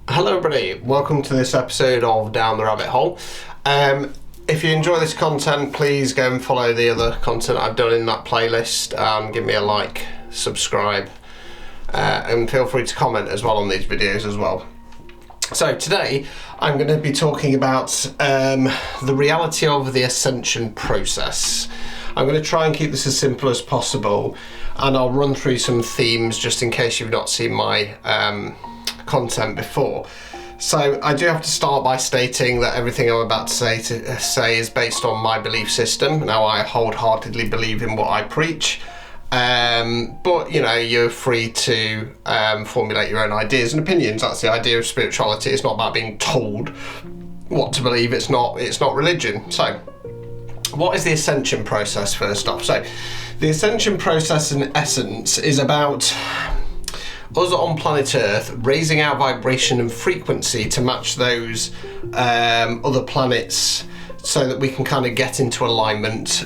Hello everybody, welcome to this episode of Down the Rabbit Hole. If you enjoy this content, please go and follow the other content I've done in that playlist. Give me a like, subscribe, and feel free to comment as well on these videos as well. So today I'm going to be talking about the reality of the Ascension process. I'm going to try and keep this as simple as possible, and I'll run through some themes just in case you've not seen my content before. So I do have to start by stating that everything I'm about to say is based on my belief system. Now, I wholeheartedly believe in what I preach, but you know, you're free to formulate your own ideas and opinions. That's the idea of spirituality. It's not about being told what to believe. It's not religion. So what is the Ascension process, first off? So the Ascension process in essence is about us on planet Earth raising our vibration and frequency to match those other planets, so that we can kind of get into alignment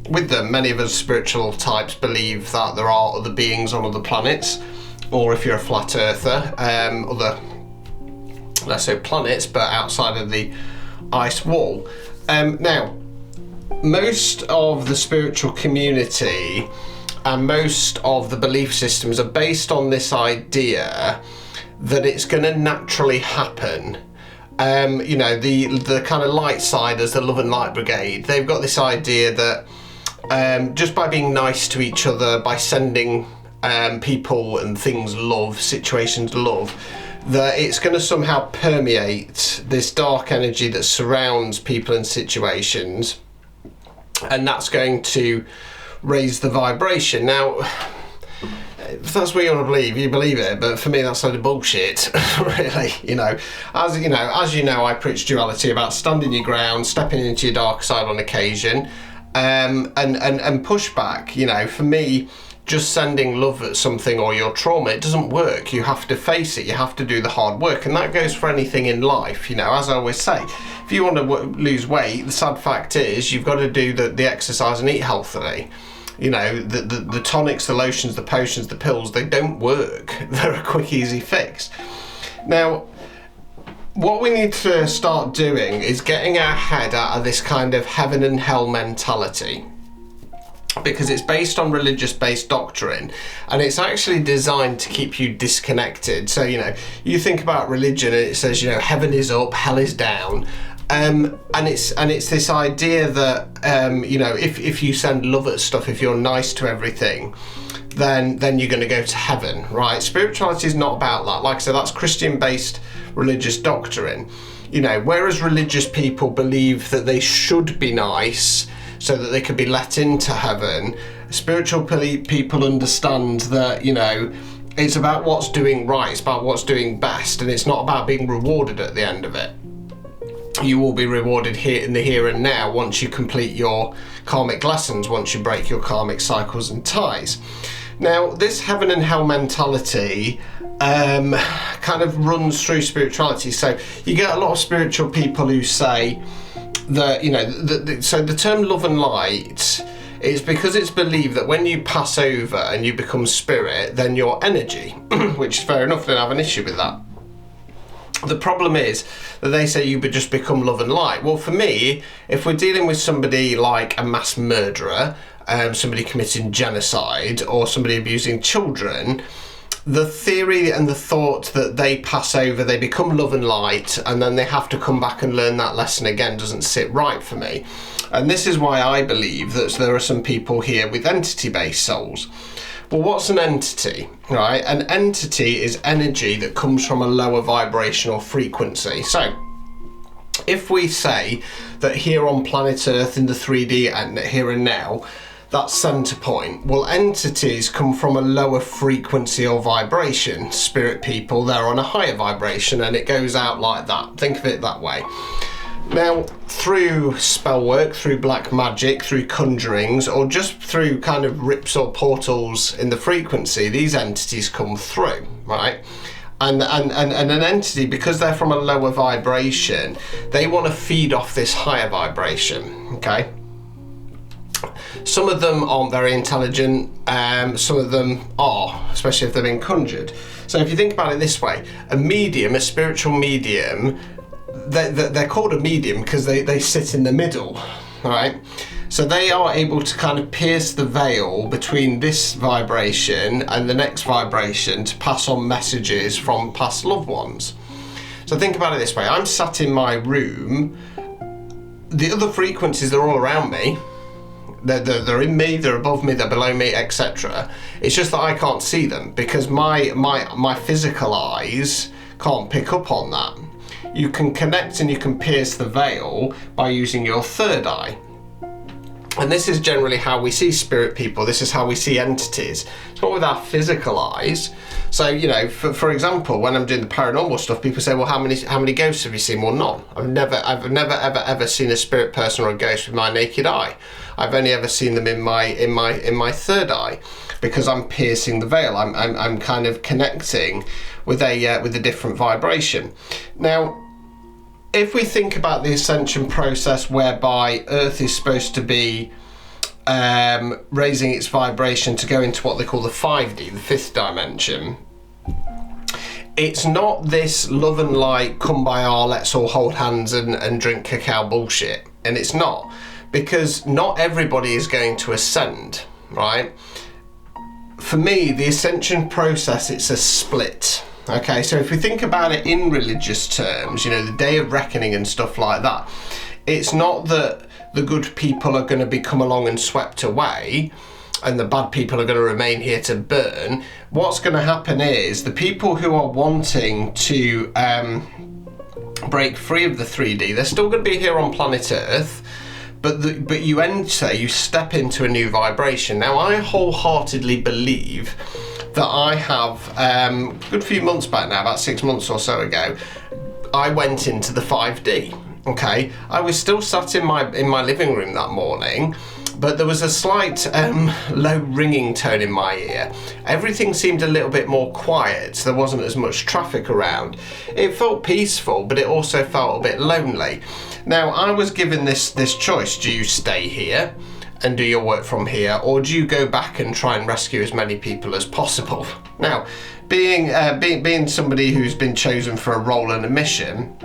with them. Many of us spiritual types believe that there are other beings on other planets, or if you're a flat earther, other, let's say, planets, but outside of the ice wall. Now, most of the spiritual community and most of the belief systems are based on this idea that it's going to naturally happen. You know, the kind of light siders, the Love and Light Brigade, they've got this idea that just by being nice to each other, by sending people and things love, situations love, that it's going to somehow permeate this dark energy that surrounds people and situations, and that's going to raise the vibration. Now, if that's what you want to believe, you believe it, but for me that's a load of bullshit. Really, you know, as you know, I preach duality, about standing your ground, stepping into your dark side on occasion, and push back. You know, for me, just sending love at something or your trauma, it doesn't work. You have to face it, you have to do the hard work, and that goes for anything in life. You know, as I always say, if you want to lose weight, the sad fact is you've got to do the exercise and eat healthily. You know, the tonics, the lotions, the potions, the pills, they don't work. They're a quick, easy fix. Now, what we need to start doing is getting our head out of this kind of heaven and hell mentality, because it's based on religious-based doctrine, and it's actually designed to keep you disconnected. So, you know, you think about religion and it says, you know, heaven is up, hell is down. And it's this idea that you know, if you send love at stuff, if you're nice to everything, then you're going to go to heaven, right? Spirituality is not about that. Like I said, that's Christian-based religious doctrine. You know, whereas religious people believe that they should be nice so that they could be let into heaven, spiritual people understand that, you know, it's about what's doing right, it's about what's doing best, and it's not about being rewarded at the end of it. You will be rewarded here in the here and now once you complete your karmic lessons, once you break your karmic cycles and ties. Now, this heaven and hell mentality kind of runs through spirituality. So you get a lot of spiritual people who say that, you know, so the term love and light is because it's believed that when you pass over and you become spirit, then you're energy, which is fair enough, don't have an issue with that. The problem is that they say you would just become love and light. Well, for me, if we're dealing with somebody like a mass murderer, somebody committing genocide, or somebody abusing children, the theory and the thought that they pass over, they become love and light, and then they have to come back and learn that lesson again doesn't sit right for me. And this is why I believe that there are some people here with entity-based souls. Well, what's an entity, right? An entity is energy that comes from a lower vibrational frequency. So, if we say that here on planet Earth in the 3D and here and now, that center point, well, entities come from a lower frequency or vibration. Spirit people, they're on a higher vibration, and it goes out like that. Think of it that way. Now, through spell work, through black magic, through conjurings, or just through kind of rips or portals in the frequency, these entities come through, right? And an entity, because they're from a lower vibration, they want to feed off this higher vibration, okay? Some of them aren't very intelligent, some of them are, especially if they've been conjured. So if you think about it this way, a medium, a spiritual medium, they're called a medium because they sit in the middle, right? So they are able to kind of pierce the veil between this vibration and the next vibration to pass on messages from past loved ones. So think about it this way, I'm sat in my room, the other frequencies are all around me, they're in me, they're above me, they're below me, etc. It's just that I can't see them because my physical eyes can't pick up on that. You can connect and you can pierce the veil by using your third eye. And this is generally how we see spirit people, this is how we see entities. It's not with our physical eyes. So, you know, for example, when I'm doing the paranormal stuff, people say, well, how many ghosts have you seen? Well, none. I've never ever seen a spirit person or a ghost with my naked eye. I've only ever seen them in my third eye, because I'm piercing the veil. I'm kind of connecting with a different vibration. Now, if we think about the ascension process whereby Earth is supposed to be raising its vibration to go into what they call the 5D, the fifth dimension, it's not this love and light, kumbaya, let's all hold hands and drink cacao bullshit. And it's not, because not everybody is going to ascend, right? For me, the ascension process, it's a split. Okay, so if we think about it in religious terms, you know, the day of reckoning and stuff like that, it's not that the good people are going to be come along and swept away and the bad people are going to remain here to burn. What's going to happen is the people who are wanting to break free of the 3D, they're still going to be here on planet Earth, but you step into a new vibration. Now, I wholeheartedly believe that I have, a good few months back now, about 6 months or so ago, I went into the 5D, okay? I was still sat in my living room that morning, but there was a slight low ringing tone in my ear. Everything seemed a little bit more quiet, so there wasn't as much traffic around. It felt peaceful, but it also felt a bit lonely. Now, I was given this choice: do you stay here and do your work from here, or do you go back and try and rescue as many people as possible? Now, being somebody who's been chosen for a role and a mission,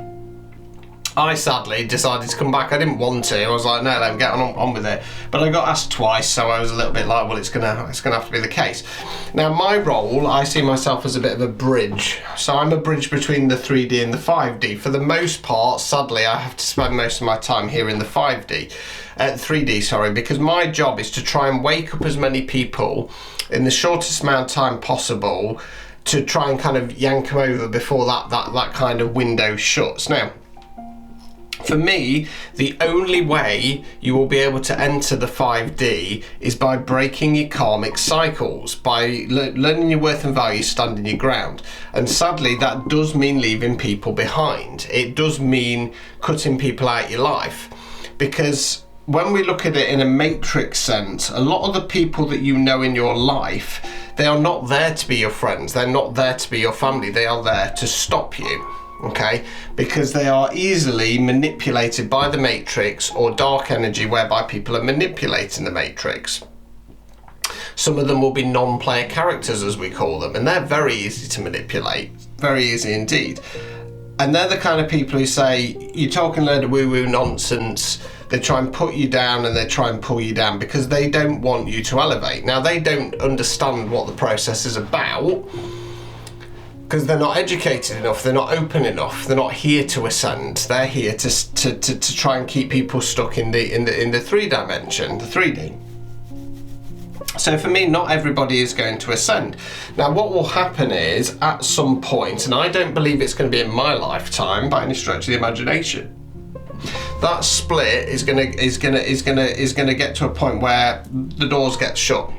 I sadly decided to come back. I didn't want to. I was like, no, let me get on with it. But I got asked twice, so I was a little bit like, well, it's gonna have to be the case. Now, my role, I see myself as a bit of a bridge. So I'm a bridge between the 3D and the 5D. For the most part, sadly, I have to spend most of my time here in the 3D, sorry, because my job is to try and wake up as many people in the shortest amount of time possible to try and kind of yank them over before that kind of window shuts. Now, for me, the only way you will be able to enter the 5D is by breaking your karmic cycles, by learning your worth and value, standing your ground. And sadly, that does mean leaving people behind. It does mean cutting people out of your life, because when we look at it in a matrix sense, a lot of the people that you know in your life, they are not there to be your friends, they're not there to be your family, they are there to stop you, okay? Because they are easily manipulated by the matrix or dark energy, whereby people are manipulating the matrix. Some of them will be non-player characters, as we call them, and they're very easy to manipulate, very easy indeed. And they're the kind of people who say, you're talking a load of woo-woo nonsense. They try and put you down and they try and pull you down because they don't want you to elevate. Now, they don't understand what the process is about because they're not educated enough, they're not open enough, they're not here to ascend. They're here to try and keep people stuck in the 3 dimension, the 3D. So for me, not everybody is going to ascend. Now, what will happen is, at some point, and I don't believe it's going to be in my lifetime by any stretch of the imagination, that split is going to get to a point where the doors get shut,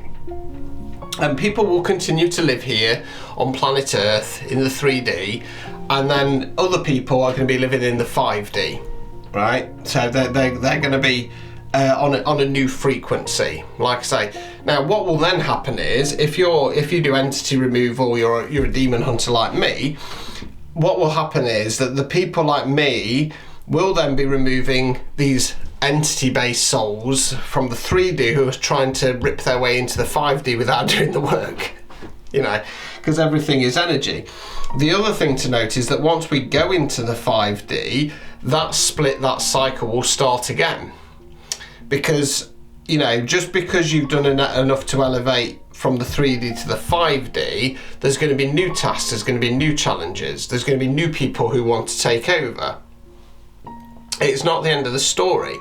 and people will continue to live here on planet Earth in the 3D, and then other people are going to be living in the 5D, right? So they're going to be on a new frequency. Like I say, now what will then happen is if you do entity removal, you're a demon hunter like me. What will happen is that the people like me will then be removing these entity-based souls from the 3D who are trying to rip their way into the 5D without doing the work. Because everything is energy. The other thing to note is that once we go into the 5D, that cycle will start again. Because, just because you've done enough to elevate from the 3D to the 5D, there's going to be new tasks, there's going to be new challenges, there's going to be new people who want to take over. It's not the end of the story.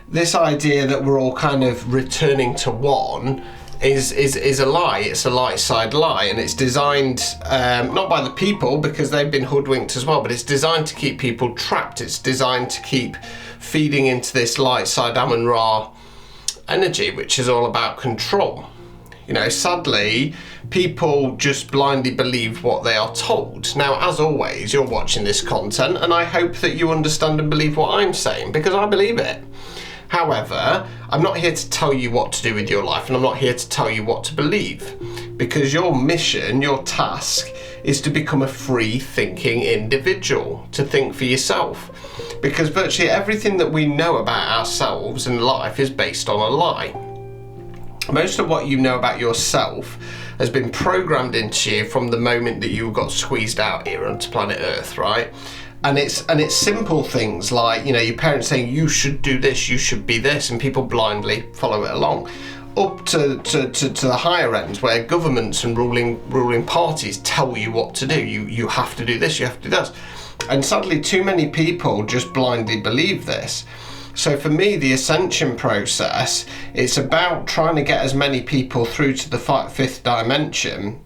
This idea that we're all kind of returning to one is a lie. It's a light side lie, and it's designed not by the people, because they've been hoodwinked as well, but it's designed to keep people trapped. It's designed to keep feeding into this light side Amun-Ra energy, which is all about control. Sadly, people just blindly believe what they are told. Now, as always, you're watching this content, and I hope that you understand and believe what I'm saying, because I believe it. However, I'm not here to tell you what to do with your life, and I'm not here to tell you what to believe, because your mission, your task, is to become a free thinking individual, to think for yourself. Because virtually everything that we know about ourselves and life is based on a lie. Most of what you know about yourself has been programmed into you from the moment that you got squeezed out here onto planet Earth, right? And it's simple things like, your parents saying you should do this, you should be this, and people blindly follow it along. Up to the higher ends where governments and ruling parties tell you what to do. You have to do this, you have to do this. And sadly, too many people just blindly believe this. So for me, the Ascension process, it's about trying to get as many people through to the fifth dimension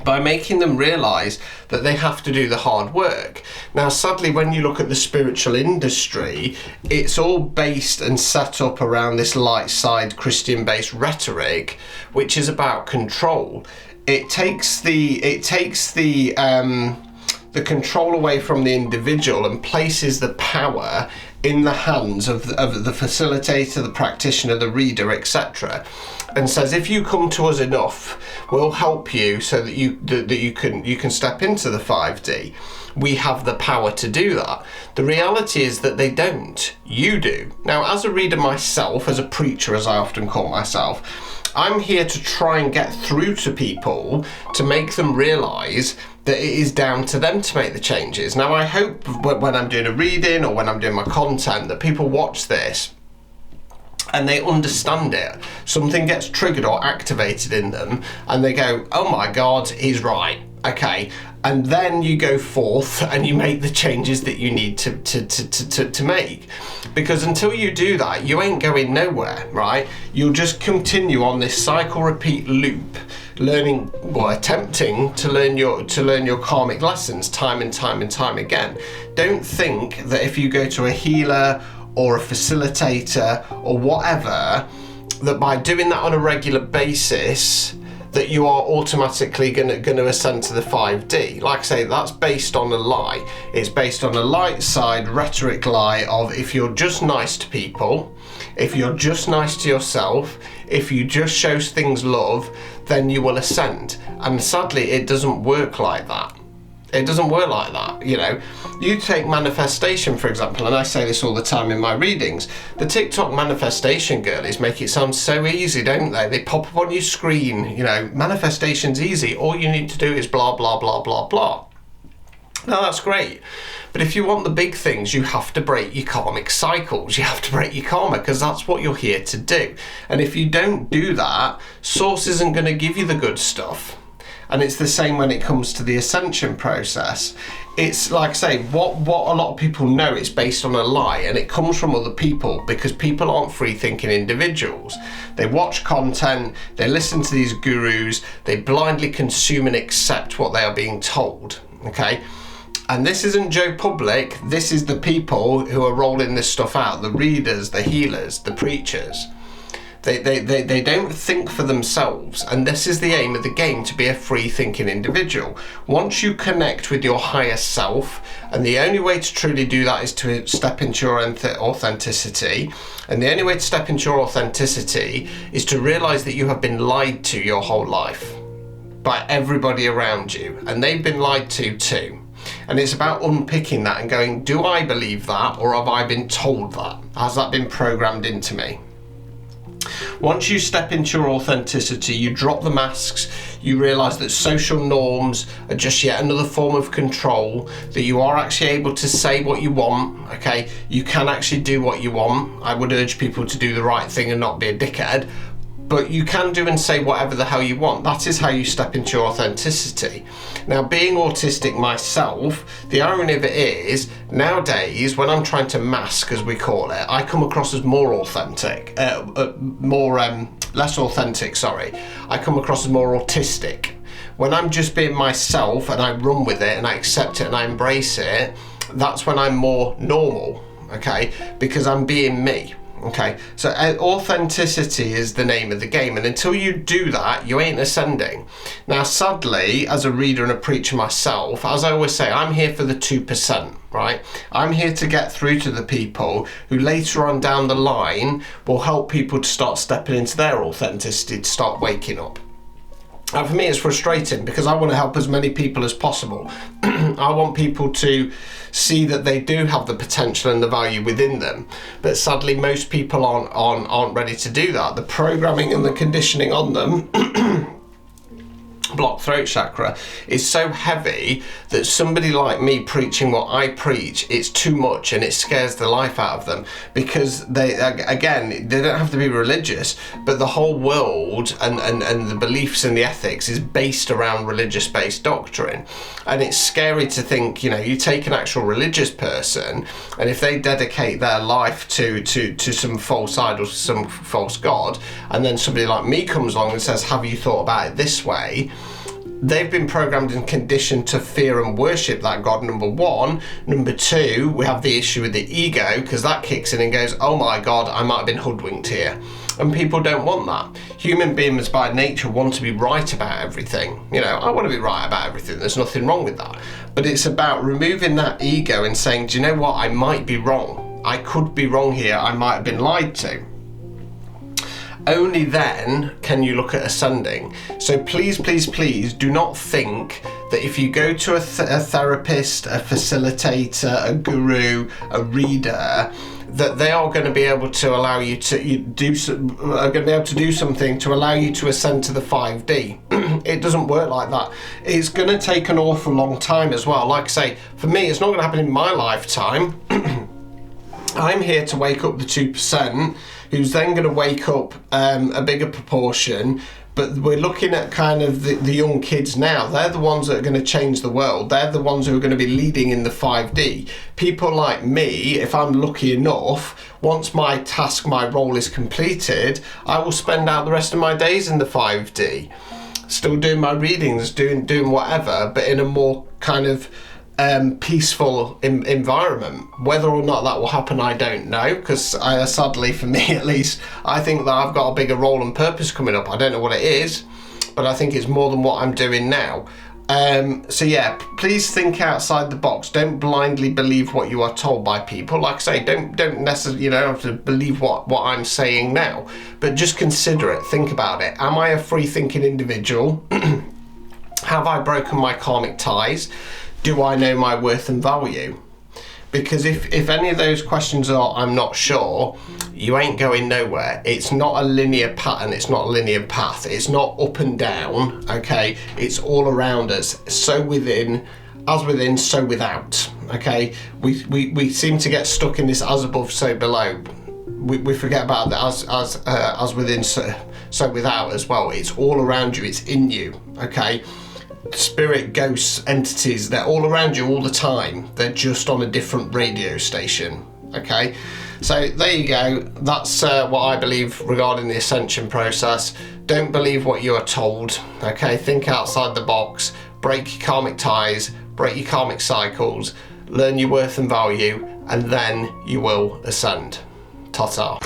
by making them realise that they have to do the hard work. Now, sadly, when you look at the spiritual industry, it's all based and set up around this light side Christian-based rhetoric, which is about control. It takes the control away from the individual and places the power in the hands of the facilitator, the practitioner, the reader, etc., and says, if you come to us enough, we'll help you so that you can step into the 5D. We have the power to do that. The reality is that they don't. You do. Now, as a reader myself, as a preacher, as I often call myself, I'm here to try and get through to people to make them realise that it is down to them to make the changes. Now, I hope when I'm doing a reading or when I'm doing my content that people watch this and they understand it. Something gets triggered or activated in them and they go, oh my God, he's right. Okay. And then you go forth and you make the changes that you need to make. Because until you do that, you ain't going nowhere, right? You'll just continue on this cycle repeat loop, learning, or attempting to learn your karmic lessons time and time and time again. Don't think that if you go to a healer or a facilitator or whatever, that by doing that on a regular basis, that you are automatically going to ascend to the 5D. Like I say, that's based on a lie. It's based on a light side rhetoric lie of, if you're just nice to people, if you're just nice to yourself, if you just show things love, then you will ascend. And sadly, it doesn't work like that. It doesn't work like that. You take manifestation, for example, and I say this all the time in my readings. The TikTok manifestation girlies make it sound so easy, don't they? They pop up on your screen, manifestation's easy. All you need to do is blah, blah, blah, blah, blah. Now, that's great. But if you want the big things, you have to break your karmic cycles. You have to break your karma, because that's what you're here to do. And if you don't do that, Source isn't going to give you the good stuff. And it's the same when it comes to the Ascension process. It's like I say, what a lot of people know, it's based on a lie, and it comes from other people, because people aren't free thinking individuals. They watch content, they listen to these gurus, they blindly consume and accept what they are being told, okay? And this isn't Joe Public, this is the people who are rolling this stuff out, the readers, the healers, the preachers. They don't think for themselves, and this is the aim of the game, to be a free thinking individual. Once you connect with your higher self, and the only way to truly do that is to step into your authenticity, and the only way to step into your authenticity is to realize that you have been lied to your whole life by everybody around you, and they've been lied to too. And it's about unpicking that and going, do I believe that, or have I been told that? Has that been programmed into me? Once you step into your authenticity, you drop the masks, you realise that social norms are just yet another form of control, that you are actually able to say what you want, okay? You can actually do what you want. I would urge people to do the right thing and not be a dickhead, but you can do and say whatever the hell you want. That is how you step into your authenticity. Now, being autistic myself, the irony of it is, nowadays, when I'm trying to mask, as we call it, I come across as more authentic, less authentic, sorry. I come across as more autistic. When I'm just being myself and I run with it and I accept it and I embrace it, that's when I'm more normal, okay? Because I'm being me. Okay, so authenticity is the name of the game, and until you do that, you ain't ascending. Now, sadly, as a reader and a preacher myself, as I always say, I'm here for the 2%, right? I'm here to get through to the people who later on down the line will help people to start stepping into their authenticity, to start waking up. And for me, it's frustrating because I want to help as many people as possible. I want people to see that they do have the potential and the value within them. But sadly, most people aren't ready to do that. The programming and the conditioning on them, blocked throat chakra, is so heavy that somebody like me preaching what I preach, it's too much and it scares the life out of them, because they don't have to be religious, but the whole world and the beliefs and the ethics is based around religious based doctrine. And it's scary to think, you take an actual religious person, and if they dedicate their life to some false idol, to some false god, and then somebody like me comes along and says, have you thought about it this way? They've been programmed and conditioned to fear and worship that God, number one. Number two, we have the issue with the ego, because that kicks in and goes, oh my God, I might have been hoodwinked here. And people don't want that. Human beings by nature want to be right about everything. I want to be right about everything. There's nothing wrong with that. But it's about removing that ego and saying, do you know what? I might be wrong. I could be wrong here. I might have been lied to. Only then can you look at ascending. So please, please, please do not think that if you go to a therapist, a facilitator, a guru, a reader, that they are going to be able to allow you to do something to allow you to ascend to the 5D. It doesn't work like that. It's going to take an awful long time as well. Like I say, for me, it's not going to happen in my lifetime. I'm here to wake up the 2%, who's then going to wake up a bigger proportion. But we're looking at kind of the young kids now. They're the ones that are going to change the world. They're the ones who are going to be leading in the 5D. People like me, if I'm lucky enough, once my task, my role is completed, I will spend out the rest of my days in the 5D. Still doing my readings, doing whatever, but in a more kind of peaceful environment. Whether or not that will happen, I don't know, because sadly for me at least, I think that I've got a bigger role and purpose coming up. I don't know what it is, but I think it's more than what I'm doing now. So yeah, please think outside the box. Don't blindly believe what you are told by people. Like I say, don't necessarily have to believe what I'm saying now, but just consider it, think about it. Am I a free thinking individual? Have I broken my karmic ties? Do I know my worth and value? Because if any of those questions are I'm not sure, you ain't going nowhere. It's not a linear pattern, it's not a linear path, it's not up and down, okay? It's all around us. So within, so without, okay? We seem to get stuck in this as above, so below. We forget about the as within, so without as well. It's all around you, it's in you, okay? Spirit, ghosts, entities, they're all around you all the time. They're just on a different radio station, okay? So there you go. That's what I believe regarding the ascension process. Don't believe what you are told, okay? Think outside the box, break your karmic ties, break your karmic cycles, learn your worth and value, and then you will ascend. Ta-ta.